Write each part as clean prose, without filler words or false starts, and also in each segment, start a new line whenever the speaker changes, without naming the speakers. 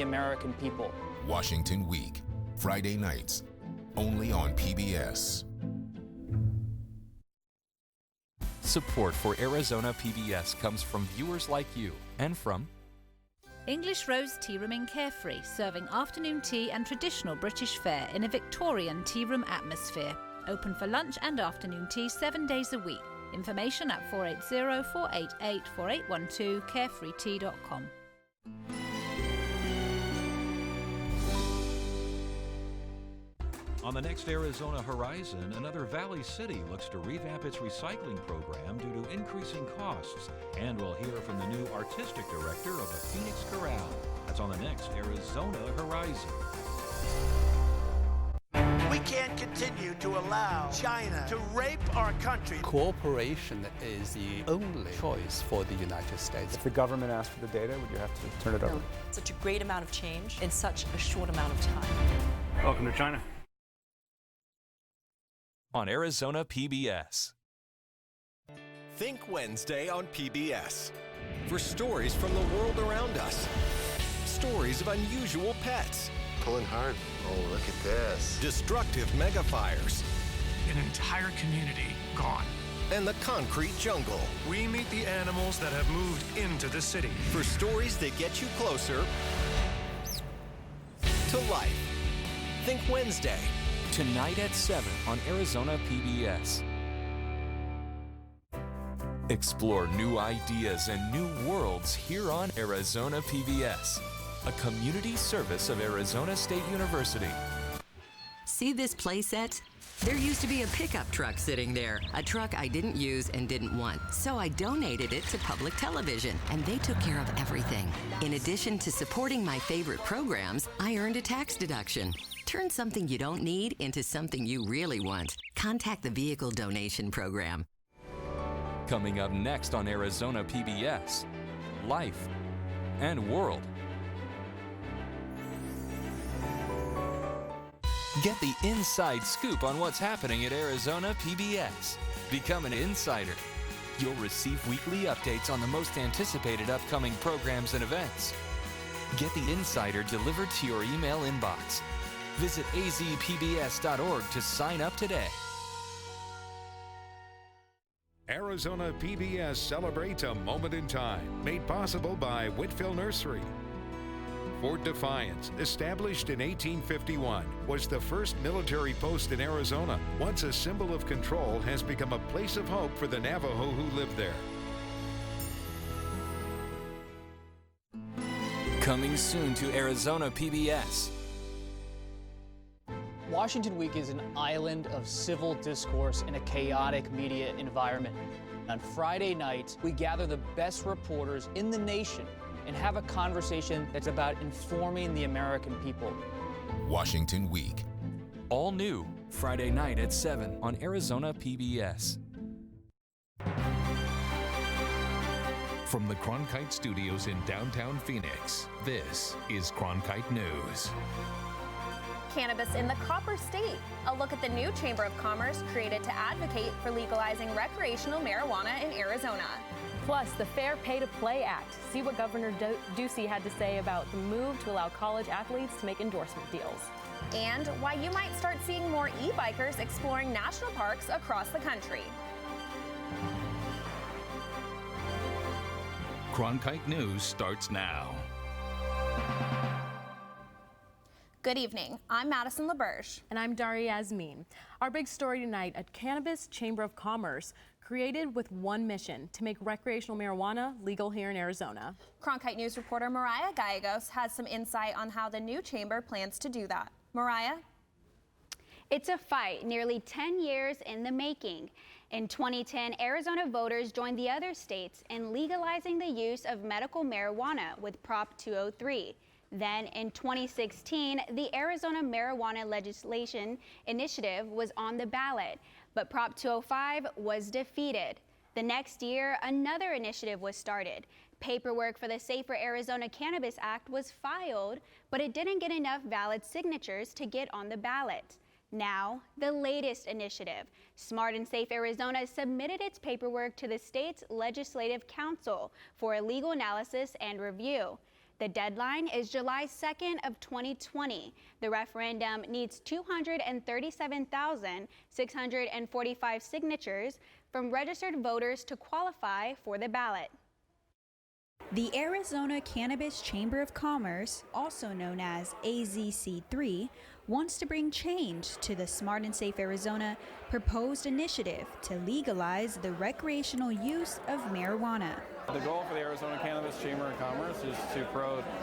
American people.
Washington Week, Friday nights, only on PBS.
Support for Arizona PBS comes from viewers like you and from
English Rose Tea Room in Carefree, serving afternoon tea and traditional British fare in a Victorian tea room atmosphere. Open for lunch and afternoon tea 7 days a week. Information at 480-488-4812, carefreetea.com.
On the next Arizona Horizon, another Valley City looks to revamp its recycling program due to increasing costs. And we'll hear from the new artistic director of the Phoenix Corral. That's on the next Arizona Horizon.
We can't continue to allow China to rape our country.
Cooperation is the only choice for the United States.
If the government asked for the data, would you have to turn it over?
Such a great amount of change in such a short amount of time.
Welcome to China.
on Arizona PBS.
Think Wednesday on PBS. For stories from the world around us. Stories of unusual pets.
Pulling hard. Oh, look at this.
Destructive megafires.
An entire community gone.
And the concrete jungle.
We meet the animals that have moved into the city.
For stories that get you closer to life. Think Wednesday.
Tonight at 7 on Arizona PBS. Explore new ideas and new worlds here on Arizona PBS, a community service of Arizona State University.
See this playset? There used to be a pickup truck sitting there, a truck I didn't use and didn't want. So I donated it to public television, and they took care of everything. In addition to supporting my favorite programs, I earned a tax deduction. Turn something you don't need into something you really want. Contact the Vehicle Donation Program.
Coming up next on Arizona PBS, Life and World. Get the inside scoop on what's happening at Arizona PBS. Become an insider. You'll receive weekly updates on the most anticipated upcoming programs and events. Get the insider delivered to your email inbox. Visit azpbs.org to sign up today.
Arizona PBS celebrates a moment in time, made possible by Whitfield Nursery. Fort Defiance, established in 1851, was the first military post in Arizona. Once a symbol of control, has become a place of hope for the Navajo who live there.
Coming soon to Arizona PBS.
Washington Week is an island of civil discourse in a chaotic media environment. On Friday nights, we gather the best reporters in the nation and have a conversation that's about informing the American people.
Washington Week.
All new, Friday night at 7 on Arizona PBS.
From the Cronkite Studios in downtown Phoenix, this is Cronkite News.
Cannabis in the Copper State. A look at the new Chamber of Commerce created to advocate for legalizing recreational marijuana in Arizona.
Plus, the Fair Pay to Play Act. See what Governor Ducey had to say about the move to allow college athletes to make endorsement deals.
And why you might start seeing more e-bikers exploring national parks across the country.
Cronkite News starts now.
Good evening. I'm Madison LaBerge.
And I'm Daria Yasmin. Our big story tonight, a Cannabis Chamber of Commerce created with one mission, to make recreational marijuana legal here in Arizona.
Cronkite News reporter Mariah Gallegos has some insight on how the new chamber plans to do that. Mariah?
It's a fight nearly 10 years in the making. In 2010, Arizona voters joined the other states in legalizing the use of medical marijuana with Prop 203. Then in 2016, the Arizona Marijuana Legislation Initiative was on the ballot, but Prop 205 was defeated. The next year, another initiative was started. Paperwork for the Safer Arizona Cannabis Act was filed, but it didn't get enough valid signatures to get on the ballot. Now, the latest initiative, Smart and Safe Arizona, submitted its paperwork to the state's Legislative Council for a legal analysis and review. The deadline is July 2nd of 2020. The referendum needs 237,645 signatures from registered voters to qualify for the ballot.
The Arizona Cannabis Chamber of Commerce, also known as AZC3, wants to bring change to the Smart and Safe Arizona proposed initiative to legalize the recreational use of marijuana.
The goal for the Arizona Cannabis Chamber of Commerce is to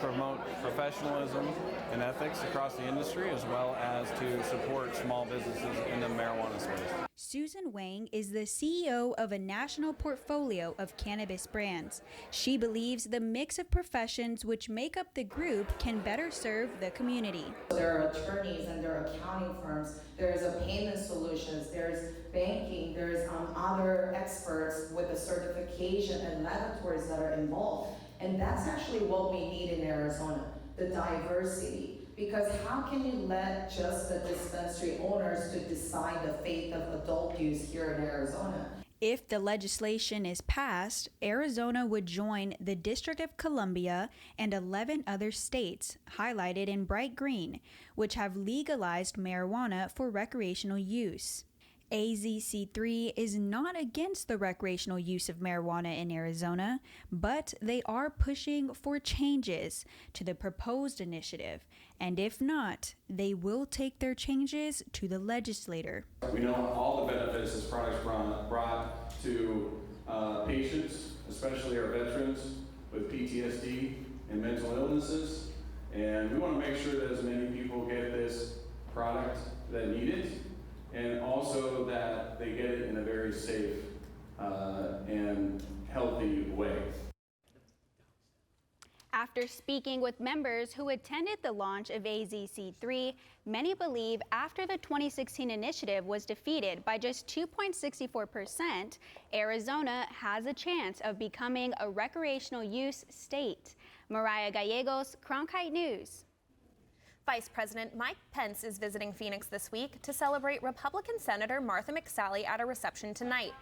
promote professionalism and ethics across the industry, as well as to support small businesses in the marijuana space.
Susan Wang is the CEO of a national portfolio of cannabis brands. She believes the mix of professions which make up the group can better serve the community.
There are attorneys and there are accounting firms, there's a payment solutions, there's banking, there's other experts with a certification and laboratories that are involved. And that's actually what we need in Arizona, the diversity. Because how can you let just the dispensary owners to decide the fate of adult use here in Arizona?
If the legislation is passed, Arizona would join the District of Columbia and 11 other states, highlighted in bright green, which have legalized marijuana for recreational use. AZC3 is not against the recreational use of marijuana in Arizona, but they are pushing for changes to the proposed initiative, and if not, they will take their changes to the legislator.
We know all the benefits this product's brought to patients, especially our veterans with PTSD and mental illnesses, and we want to make sure that as many people get this product that need it, and also that they get it in a very safe and healthy way.
After speaking with members who attended the launch of AZC3, many believe after the 2016 initiative was defeated by just 2.64%, Arizona has a chance of becoming a recreational use state. Mariah Gallegos, Cronkite News.
Vice President Mike Pence is visiting Phoenix this week to celebrate Republican Senator Martha McSally at a reception tonight.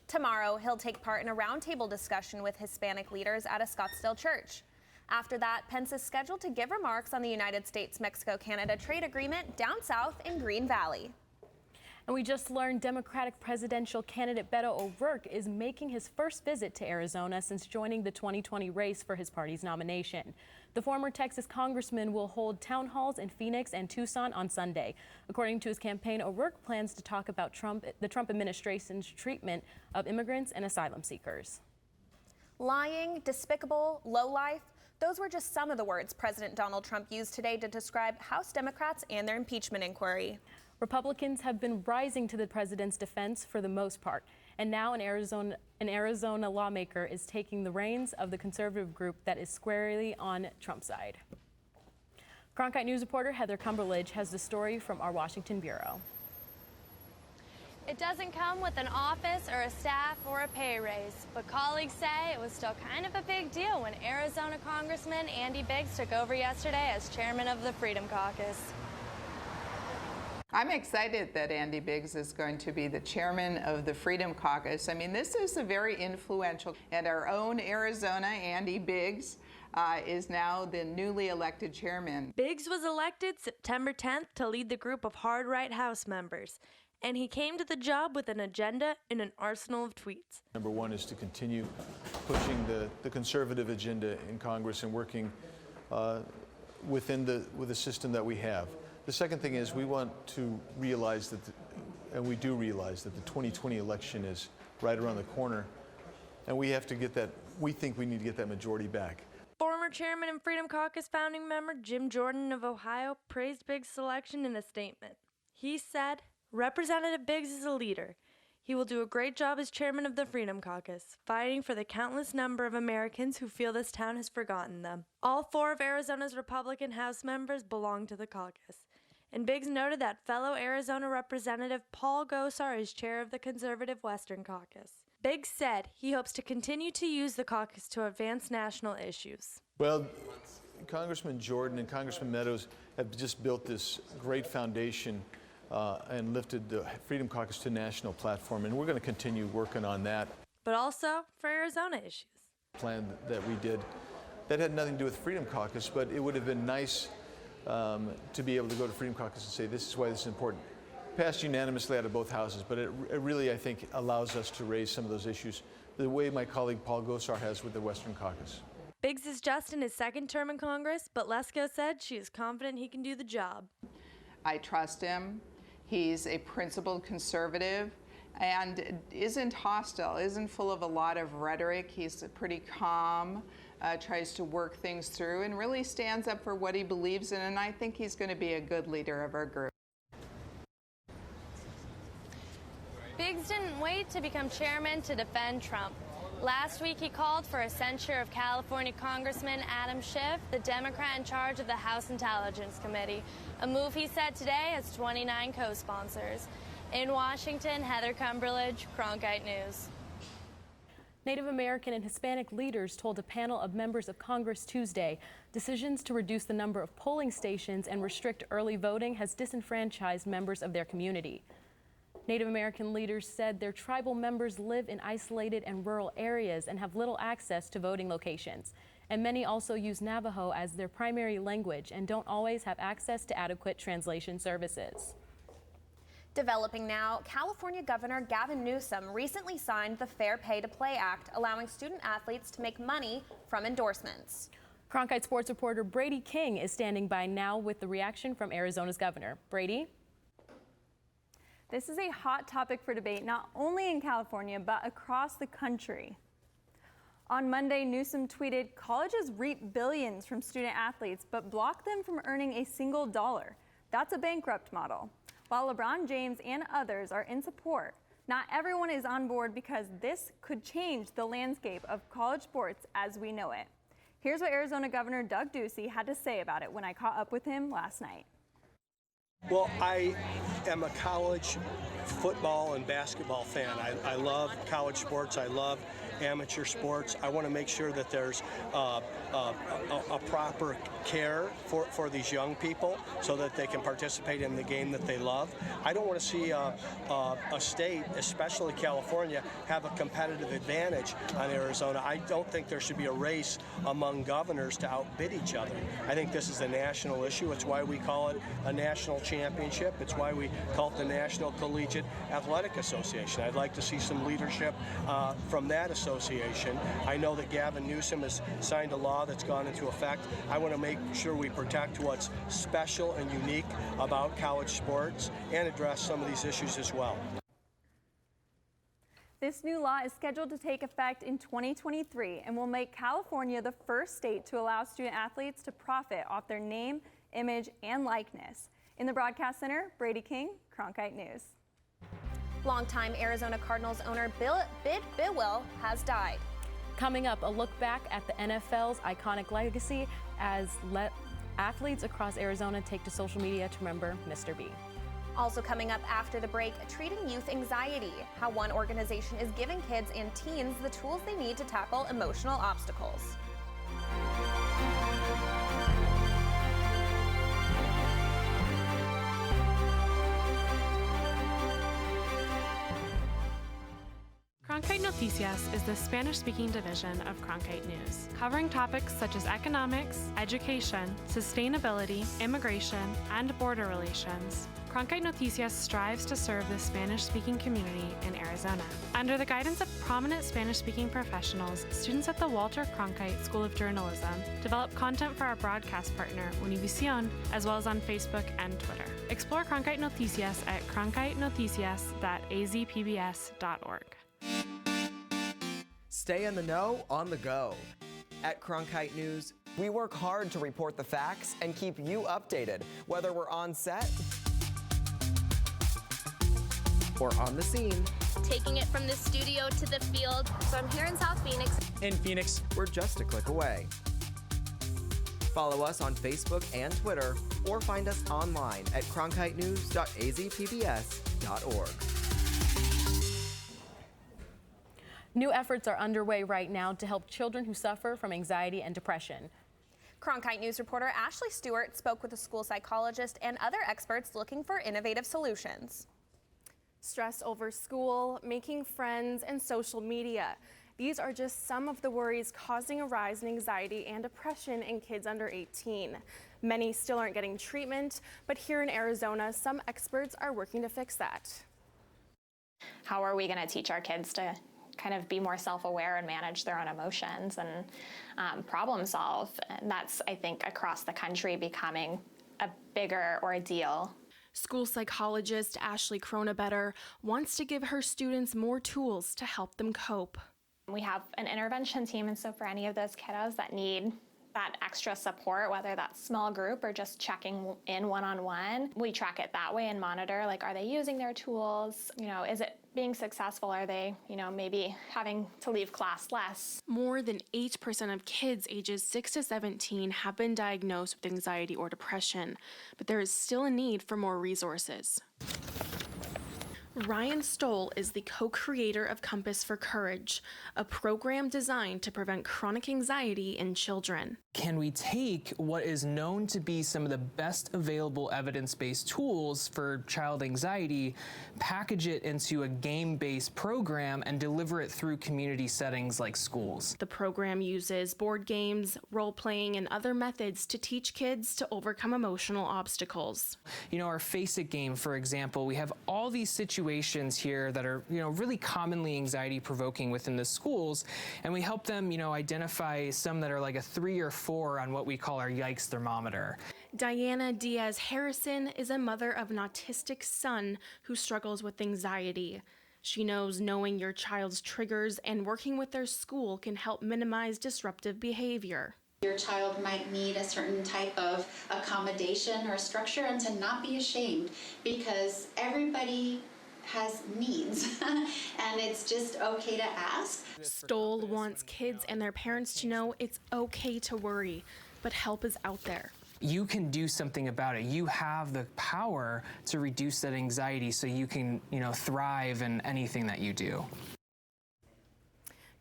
Tomorrow, he'll take part in a roundtable discussion with Hispanic leaders at a Scottsdale church. After that, Pence is scheduled to give remarks on the United States-Mexico-Canada trade agreement down south in Green Valley.
And we just learned Democratic presidential candidate Beto O'Rourke is making his first visit to Arizona since joining the 2020 race for his party's nomination. The former Texas congressman will hold town halls in Phoenix and Tucson on Sunday. According to his campaign, O'Rourke plans to talk about the Trump administration's treatment of immigrants and asylum seekers.
Lying, despicable, lowlife. Those were just some of the words President Donald Trump used today to describe House Democrats and their impeachment inquiry.
Republicans have been rising to the president's defense for the most part, and now an Arizona lawmaker is taking the reins of the conservative group that is squarely on Trump's side. Cronkite News reporter Heather Cumberledge has the story from our Washington bureau.
It doesn't come with an office or a staff or a pay raise, but colleagues say it was still kind of a big deal when Arizona Congressman Andy Biggs took over yesterday as chairman of the Freedom Caucus.
I'm excited that Andy Biggs is going to be the chairman of the Freedom Caucus. I mean, this is a very influential, and our own Arizona, Andy Biggs, is now the newly elected chairman.
Biggs was elected September 10th to lead the group of hard-right House members, and he came to the job with an agenda and an arsenal of tweets.
Number one is to continue pushing the conservative agenda in Congress and working with the system that we have. The second thing is we want to realize that, and we do realize that the 2020 election is right around the corner, and we have to get that, we think we need to get that majority back.
Former chairman and Freedom Caucus founding member Jim Jordan of Ohio praised Biggs' selection in a statement. He said, "Representative Biggs is a leader. He will do a great job as chairman of the Freedom Caucus, fighting for the countless number of Americans who feel this town has forgotten them." All four of Arizona's Republican House members belong to the caucus. And Biggs noted that fellow Arizona Representative Paul Gosar is chair of the conservative Western Caucus. Biggs said he hopes to continue to use the caucus to advance national issues.
Well, Congressman Jordan and Congressman Meadows have just built this great foundation and lifted the Freedom Caucus to a national platform, and we're going to continue working on that.
But also for Arizona issues.
Plan that we did That had nothing to do with Freedom Caucus, but it would have been nice to be able to go to Freedom Caucus and say, this is why this is important. Passed unanimously out of both houses, but it really, I think, allows us to raise some of those issues the way my colleague Paul Gosar has with the Western Caucus.
Biggs is just in his second term in Congress, but Lesko said she is confident he can do the job.
I trust him. He's a principled conservative and isn't hostile, isn't full of a lot of rhetoric. He's pretty calm, tries to work things through, and really stands up for what he believes in, and I think he's going to be a good leader of our group.
Biggs didn't wait to become chairman to defend Trump. Last week, he called for a censure of California Congressman Adam Schiff, the Democrat in charge of the House Intelligence Committee, a move he said today has 29 co-sponsors. In Washington, Heather Cumberledge, Cronkite News.
Native American and Hispanic leaders told a panel of members of Congress Tuesday decisions to reduce the number of polling stations and restrict early voting has disenfranchised members of their community. Native American leaders said their tribal members live in isolated and rural areas and have little access to voting locations. And many also use Navajo as their primary language and don't always have access to adequate translation services.
Developing now, California Governor Gavin Newsom recently signed the Fair Pay to Play Act, allowing student athletes to make money from endorsements.
Cronkite sports reporter Brady King is standing by now with the reaction from Arizona's governor. Brady?
This is a hot topic for debate not only in California, but across the country. On Monday, Newsom tweeted, "Colleges reap billions from student athletes, but block them from earning a single dollar. That's a bankrupt model." While LeBron James and others are in support, not everyone is on board because this could change the landscape of college sports as we know it. Here's what Arizona Governor Doug Ducey had to say about it when I caught up with him last night.
Well, I am a college football and basketball fan. I love college sports. I love amateur sports. I want to make sure that there's a proper care for these young people so that they can participate in the game that they love. I don't want to see a state, especially California, have a competitive advantage on Arizona. I don't think there should be a race among governors to outbid each other. I think this is a national issue. It's why we call it a national championship. It's why we call it the National Collegiate Athletic Association. I'd like to see some leadership from that association. I know that Gavin Newsom has signed a law that's gone into effect. I want to make sure we protect what's special and unique about college sports and address some of these issues as well.
This new law is scheduled to take effect in 2023 and will make California the first state to allow student athletes to profit off their name, image, and likeness. In the broadcast center, Brady King, Cronkite News.
Longtime Arizona Cardinals owner Bid Bidwell has died.
Coming up, a look back at the NFL's iconic legacy as athletes across Arizona take to social media to remember Mr. B.
Also coming up after the break, treating youth anxiety, how one organization is giving kids and teens the tools they need to tackle emotional obstacles.
Cronkite Noticias is the Spanish-speaking division of Cronkite News, covering topics such as economics, education, sustainability, immigration, and border relations. Cronkite Noticias strives to serve the Spanish-speaking community in Arizona. Under the guidance of prominent Spanish-speaking professionals, students at the Walter Cronkite School of Journalism develop content for our broadcast partner, Univision, as well as on Facebook and Twitter. Explore Cronkite Noticias at cronkitenoticias.azpbs.org.
Stay in the know on the go. At Cronkite News, we work hard to report the facts and keep you updated, whether we're on set or on the scene.
Taking it from the studio to the field. So I'm here in South Phoenix.
In Phoenix, we're just a click away. Follow us on Facebook and Twitter, or find us online at cronkitenews.azpbs.org.
New efforts are underway right now to help children who suffer from anxiety and depression.
Cronkite News reporter Ashley Stewart spoke with a school psychologist and other experts looking for innovative solutions.
Stress over school, making friends, and social media.
These are just some of the worries causing a rise in anxiety and depression in kids under 18. Many still aren't getting treatment, but here in Arizona, some experts are working to fix that.
How are we going to teach our kids to kind of be more self-aware and manage their own emotions and problem solve? And that's, I think, across the country becoming a bigger ordeal.
School psychologist Ashley Kronebetter wants to give her students more tools to help them cope.
We have an intervention team, and so for any of those kiddos that need that extra support, whether that's small group or just checking in one-on-one, we track it that way and monitor, like, are they using their tools? You know, is it being successful? Are they, maybe having to leave class less?
More than 8% of kids ages 6 to 17 have been diagnosed with anxiety or depression, but there is still a need for more resources. Ryan Stoll is the co-creator of Compass for Courage, a program designed to prevent chronic anxiety in children.
Can we take what is known to be some of the best available evidence-based tools for child anxiety, package it into a game-based program, and deliver it through community settings like schools?
The program uses board games, role-playing, and other methods to teach kids to overcome emotional obstacles.
Our Face It game, for example, we have all these situations here that are, really commonly anxiety-provoking within the schools, and we help them, identify some that are like a 3 or 4 on what we call our yikes thermometer.
Diana Diaz Harrison is a mother of an autistic son who struggles with anxiety. She knows knowing your child's triggers and working with their school can help minimize disruptive behavior.
Your child might need a certain type of accommodation or structure, and to not be ashamed, because everybody has needs and it's just okay to ask.
Stoll wants kids and their parents to know it's okay to worry, but help is out there.
You can do something about it. You have the power to reduce that anxiety so you can, thrive in anything that you do.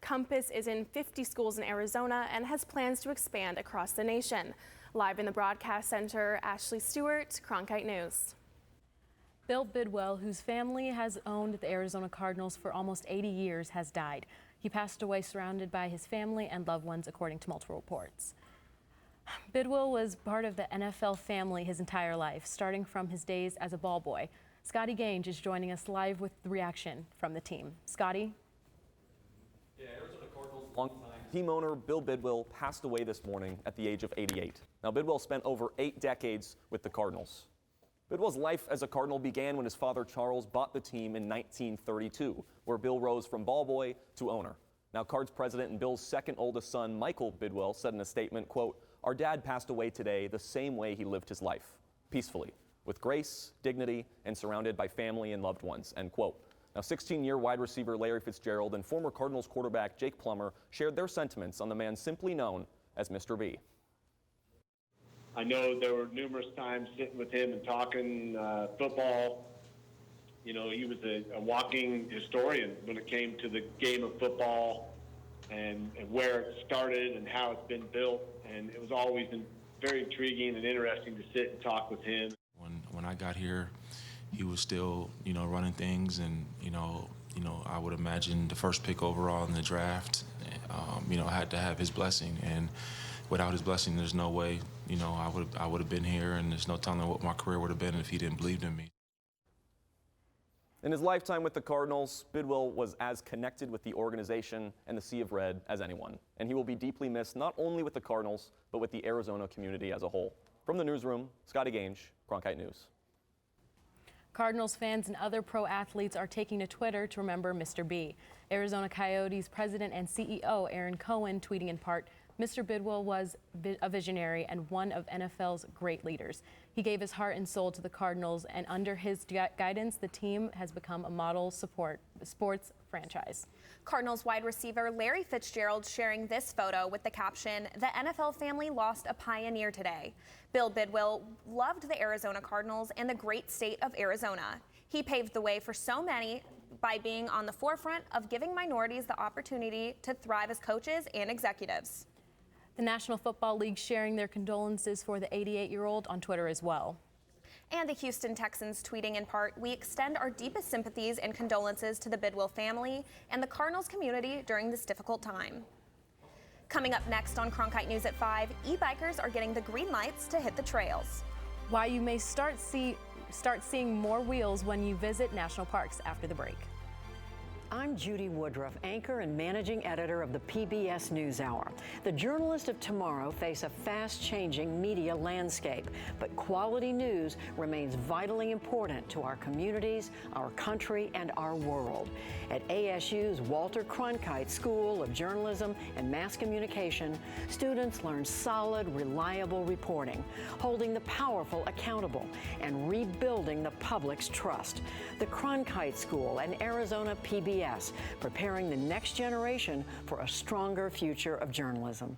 Compass is in 50 schools in Arizona and has plans to expand across the nation. Live in the broadcast center, Ashley Stewart, Cronkite News.
Bill Bidwell, whose family has owned the Arizona Cardinals for almost 80 years, has died. He passed away surrounded by his family and loved ones, according to multiple reports. Bidwell was part of the NFL family his entire life, starting from his days as a ball boy. Scotty Gange is joining us live with the reaction from the team. Scotty?
Yeah, Arizona Cardinals longtime team owner Bill Bidwell passed away this morning at the age of 88. Now, Bidwell spent over 8 decades with the Cardinals. Bidwell's life as a Cardinal began when his father Charles bought the team in 1932, where Bill rose from ball boy to owner. Now, Cards president and Bill's second oldest son, Michael Bidwell, said in a statement, quote, "Our dad passed away today the same way he lived his life, peacefully, with grace, dignity, and surrounded by family and loved ones," end quote. Now, 16-year wide receiver Larry Fitzgerald and former Cardinals quarterback Jake Plummer shared their sentiments on the man simply known as Mr. B.
I know there were numerous times sitting with him and talking football. He was a walking historian when it came to the game of football and where it started and how it's been built. And it was always very intriguing and interesting to sit and talk with him.
When I got here, he was still, running things, and I would imagine the first pick overall in the draft, had to have his blessing, and without his blessing, there's no way, I would have been here, and there's no telling what my career would have been if he didn't believe in me.
In his lifetime with the Cardinals, Bidwell was as connected with the organization and the Sea of Red as anyone, and he will be deeply missed not only with the Cardinals, but with the Arizona community as a whole. From the newsroom, Scotty Gange, Cronkite News.
Cardinals fans and other pro athletes are taking to Twitter to remember Mr. B. Arizona Coyotes president and CEO Aaron Cohen tweeting in part, "Mr. Bidwell was a visionary and one of NFL's great leaders. He gave his heart and soul to the Cardinals, and under his guidance, the team has become a model sports franchise."
Cardinals wide receiver Larry Fitzgerald sharing this photo with the caption, "The NFL family lost a pioneer today." Bill Bidwell loved the Arizona Cardinals and the great state of Arizona. He paved the way for so many by being on the forefront of giving minorities the opportunity to thrive as coaches and executives.
The National Football League sharing their condolences for the 88-year-old on Twitter as well.
And the Houston Texans tweeting in part, "We extend our deepest sympathies and condolences to the Bidwell family and the Cardinals community during this difficult time." Coming up next on Cronkite News at 5, e-bikers are getting the green lights to hit the trails.
Why you may start seeing more wheels when you visit national parks after the break.
I'm Judy Woodruff, anchor and managing editor of the PBS NewsHour. The journalists of tomorrow face a fast-changing media landscape, but quality news remains vitally important to our communities, our country, and our world. At ASU's Walter Cronkite School of Journalism and Mass Communication, students learn solid, reliable reporting, holding the powerful accountable, and rebuilding the public's trust. The Cronkite School and Arizona PBS, preparing the next generation for a stronger future of journalism.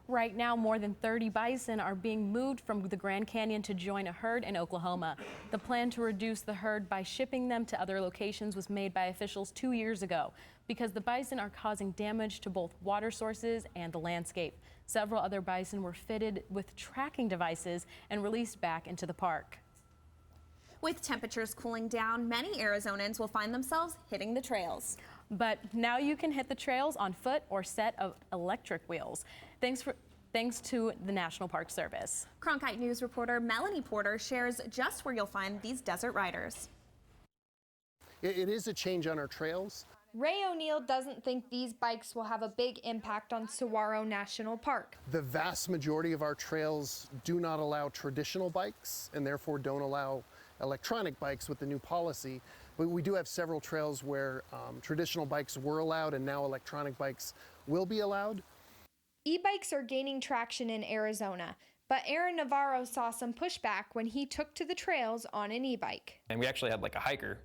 Right now, more than 30 bison are being moved from the Grand Canyon to join a herd in Oklahoma. The plan to reduce the herd by shipping them to other locations was made by officials 2 years ago because the bison are causing damage to both water sources and the landscape. Several other bison were fitted with tracking devices and released back into the park.
With temperatures cooling down, many Arizonans will find themselves hitting the trails.
But now you can hit the trails on foot or set of electric wheels, thanks to the National Park Service.
Cronkite News reporter Melanie Porter shares just where you'll find these desert riders.
It is a change on our trails.
Ray O'Neill doesn't think these bikes will have a big impact on Saguaro National Park.
The vast majority of our trails do not allow traditional bikes and therefore don't allow electronic bikes with the new policy, but we do have several trails where traditional bikes were allowed and now electronic bikes will be allowed.
E-bikes are gaining traction in Arizona, but Aaron Navarro saw some pushback when he took to the trails on an e-bike.
And we actually had like a hiker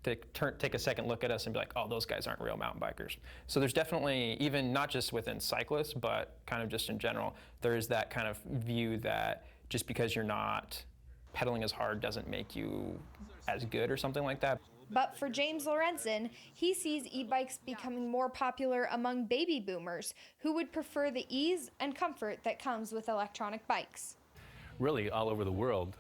take a second look at us and be like, oh, those guys aren't real mountain bikers. So there's definitely, even not just within cyclists, but kind of just in general, there is that kind of view that just because you're not pedaling as hard doesn't make you as good or something like that.
But for James Lorenzen, he sees e-bikes becoming more popular among baby boomers who would prefer the ease and comfort that comes with electronic bikes.
Really all over the world.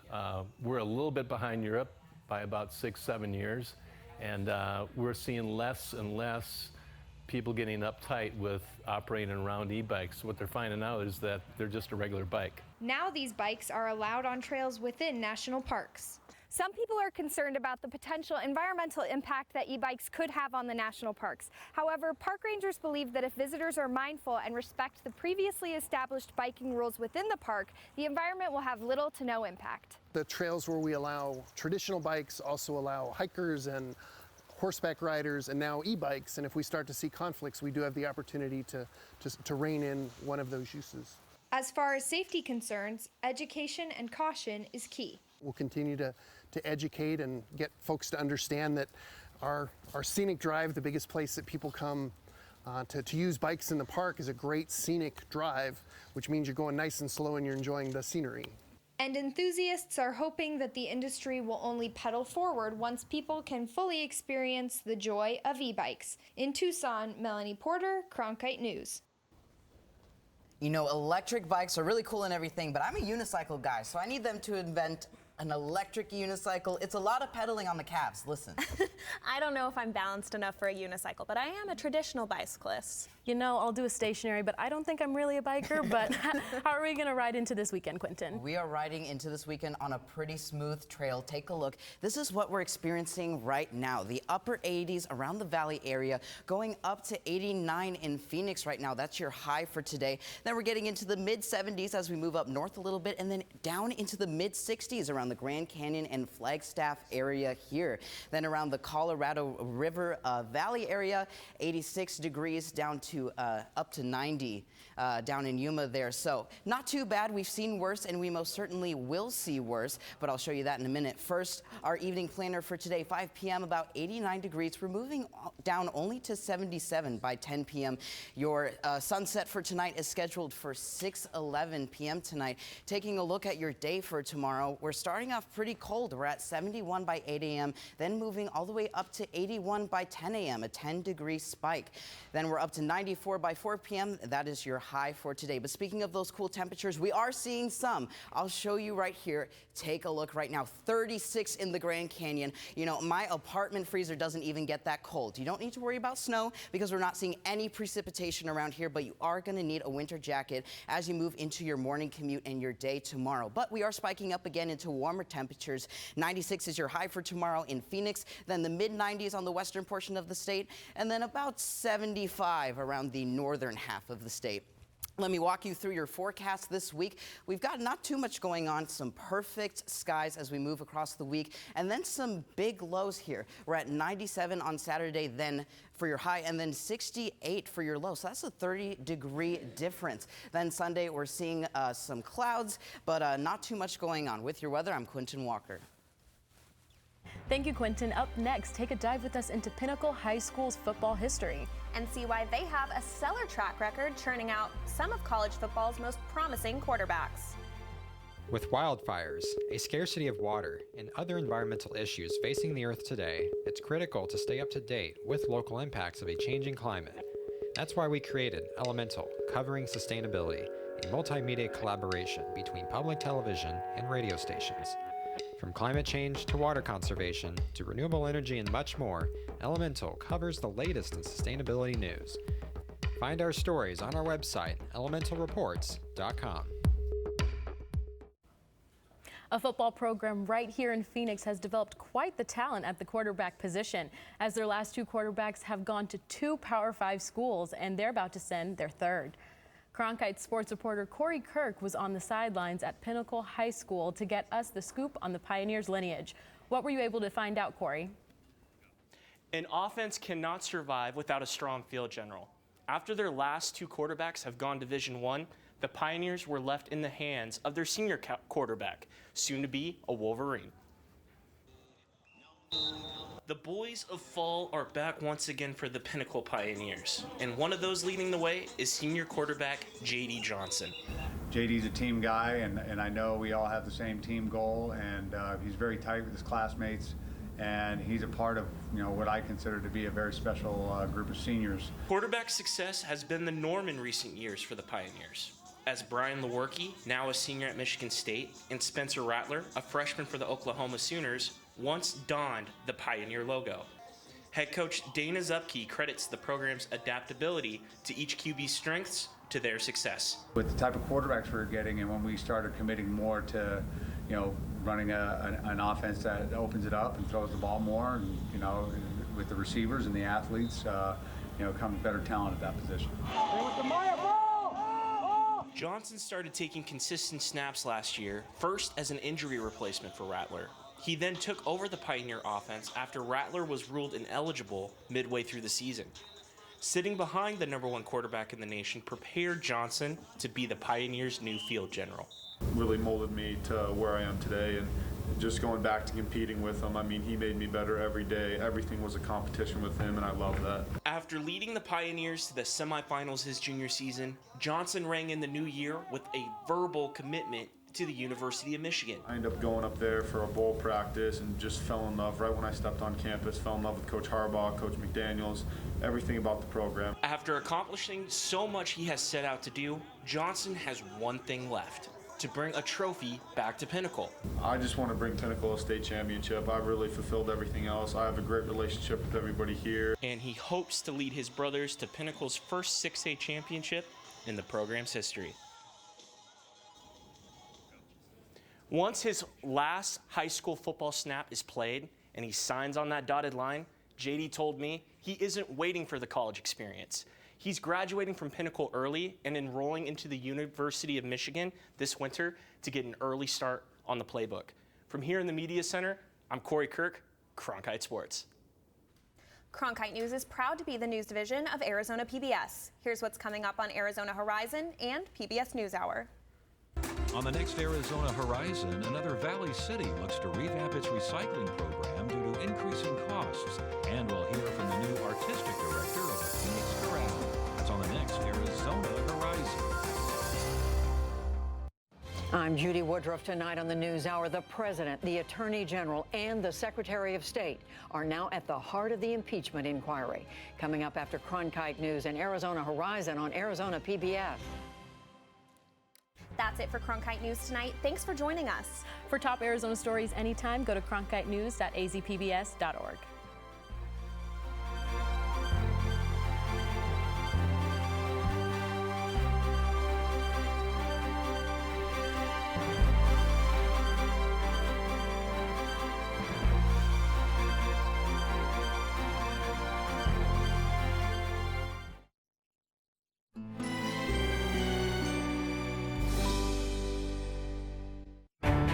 We're a little bit behind Europe by about 6-7 years, and we're seeing less and less people getting uptight with operating around e-bikes. What they're finding out is that they're just a regular bike.
Now these bikes are allowed on trails within national parks. Some people are concerned about the potential environmental impact that e-bikes could have on the national parks. However, park rangers believe that if visitors are mindful and respect the previously established biking rules within the park, the environment will have little to no impact.
The trails where we allow traditional bikes also allow hikers and horseback riders and now e-bikes, and if we start to see conflicts, we do have the opportunity to rein in one of those uses.
As far as safety concerns, education and caution is key.
We'll continue to educate and get folks to understand that our scenic drive, the biggest place that people come to use bikes in the park, is a great scenic drive, which means you're going nice and slow and you're enjoying the scenery.
And enthusiasts are hoping that the industry will only pedal forward once people can fully experience the joy of e-bikes. In Tucson, Melanie Porter, Cronkite News.
You know, electric bikes are really cool and everything, but I'm a unicycle guy, so I need them to invent an electric unicycle. It's a lot of pedaling on the calves. Listen.
I don't know if I'm balanced enough for a unicycle, but I am a traditional bicyclist.
You know, I'll do a stationary, but I don't think I'm really a biker. But how are we going to ride into this weekend, Quentin?
We are riding into this weekend on a pretty smooth trail. Take a look. This is what we're experiencing right now. The upper 80s around the valley area, going up to 89 in Phoenix right now. That's your high for today. Then we're getting into the mid 70s as we move up north a little bit, and then down into the mid 60s around the Grand Canyon and Flagstaff area here. Then around the Colorado River Valley area, 86 degrees down to up to 90 down in Yuma there. So not too bad. We've seen worse, and we most certainly will see worse, but I'll show you that in a minute. First, our evening planner for today, 5 p.m., about 89 degrees. We're moving down only to 77 by 10 p.m. Your sunset for tonight is scheduled for 6:11 p.m. tonight. Taking a look at your day for tomorrow, we're starting off pretty cold. We're at 71 by 8 a.m., then moving all the way up to 81 by 10 a.m., a 10-degree spike. Then we're up to 90 94 by 4 p.m. That is your high for today. But speaking of those cool temperatures, we are seeing some. I'll show you right here. Take a look right now. 36 in the Grand Canyon. You know, my apartment freezer doesn't even get that cold. You don't need to worry about snow because we're not seeing any precipitation around here, but you are going to need a winter jacket as you move into your morning commute and your day tomorrow. But we are spiking up again into warmer temperatures. 96 is your high for tomorrow in Phoenix, then the mid-90s on the western portion of the state, and then about 75 around the northern half of the state. Let me walk you through your forecast this week. We've got not too much going on, some perfect skies as we move across the week, and then some big lows here. We're at 97 on Saturday then for your high, and then 68 for your low. So that's a 30-degree difference. Then Sunday, we're seeing some clouds, but not too much going on. With your weather, I'm Quentin Walker.
Thank you, Quentin. Up next, take a dive with us into Pinnacle High School's football history.
And see why they have a stellar track record churning out some of college football's most promising quarterbacks.
With wildfires, a scarcity of water, and other environmental issues facing the Earth today, it's critical to stay up to date with local impacts of a changing climate. That's why we created Elemental, covering sustainability, a multimedia collaboration between public television and radio stations. From climate change to water conservation to renewable energy and much more, Elemental covers the latest in sustainability news. Find our stories on our website, elementalreports.com.
A football program right here in Phoenix has developed quite the talent at the quarterback position, as their last two quarterbacks have gone to 2 Power 5 schools, and they're about to send their third. Cronkite sports reporter Corey Kirk was on the sidelines at Pinnacle High School to get us the scoop on the Pioneers' lineage. What were you able to find out, Corey?
An offense cannot survive without a strong field general. After their last 2 quarterbacks have gone Division I, the Pioneers were left in the hands of their senior quarterback, soon to be a Wolverine. The boys of fall are back once again for the Pinnacle Pioneers, and one of those leading the way is senior quarterback J.D. Johnson.
JD's a team guy, and I know we all have the same team goal, and he's very tight with his classmates, and he's a part of what I consider to be a very special group of seniors.
Quarterback success has been the norm in recent years for the Pioneers, as Brian Lewerke, now a senior at Michigan State, and Spencer Rattler, a freshman for the Oklahoma Sooners, once donned the Pioneer logo. Head coach Dana Zupke credits the program's adaptability to each QB's strengths to their success.
With the type of quarterbacks we're getting, and when we started committing more to, running an offense that opens it up and throws the ball more, and with the receivers and the athletes, comes better talent at that position.
Johnson started taking consistent snaps last year, first as an injury replacement for Rattler. He then took over the Pioneer offense after Rattler was ruled ineligible midway through the season. Sitting behind the #1 quarterback in the nation prepared Johnson to be the Pioneers' new field general.
Really molded me to where I am today, and just going back to competing with him, he made me better every day. Everything was a competition with him, and I love that.
After leading the Pioneers to the semifinals his junior season, Johnson rang in the new year with a verbal commitment to the University of Michigan.
I ended up going up there for a bowl practice and just fell in love right when I stepped on campus, fell in love with Coach Harbaugh, Coach McDaniels, everything about the program.
After accomplishing so much he has set out to do, Johnson has one thing left: to bring a trophy back to Pinnacle.
I just want to bring Pinnacle a state championship. I've really fulfilled everything else. I have a great relationship with everybody here.
And he hopes to lead his brothers to Pinnacle's first 6A championship in the program's history. Once his last high school football snap is played and he signs on that dotted line, JD told me he isn't waiting for the college experience. He's graduating from Pinnacle early and enrolling into the University of Michigan this winter to get an early start on the playbook. From here in the Media Center, I'm Corey Kirk, Cronkite Sports.
Cronkite News is proud to be the news division of Arizona PBS. Here's what's coming up on Arizona Horizon and PBS NewsHour.
On the next Arizona Horizon, another Valley City looks to revamp its recycling program due to increasing costs. And we'll hear from the new artistic director of the Phoenix Corral. That's on the next Arizona Horizon.
I'm Judy Woodruff. Tonight on the NewsHour, the President, the Attorney General, and the Secretary of State are now at the heart of the impeachment inquiry. Coming up after Cronkite News and Arizona Horizon on Arizona PBS.
That's it for Cronkite News tonight. Thanks for joining us.
For top Arizona stories anytime, go to cronkitenews.azpbs.org.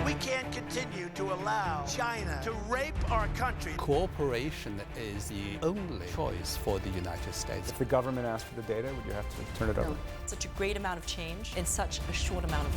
We can't continue to allow China to rape our country.
Cooperation is the only choice for the United States.
If the government asks for the data, would you have to turn it over?
Such a great amount of change in such a short amount of time.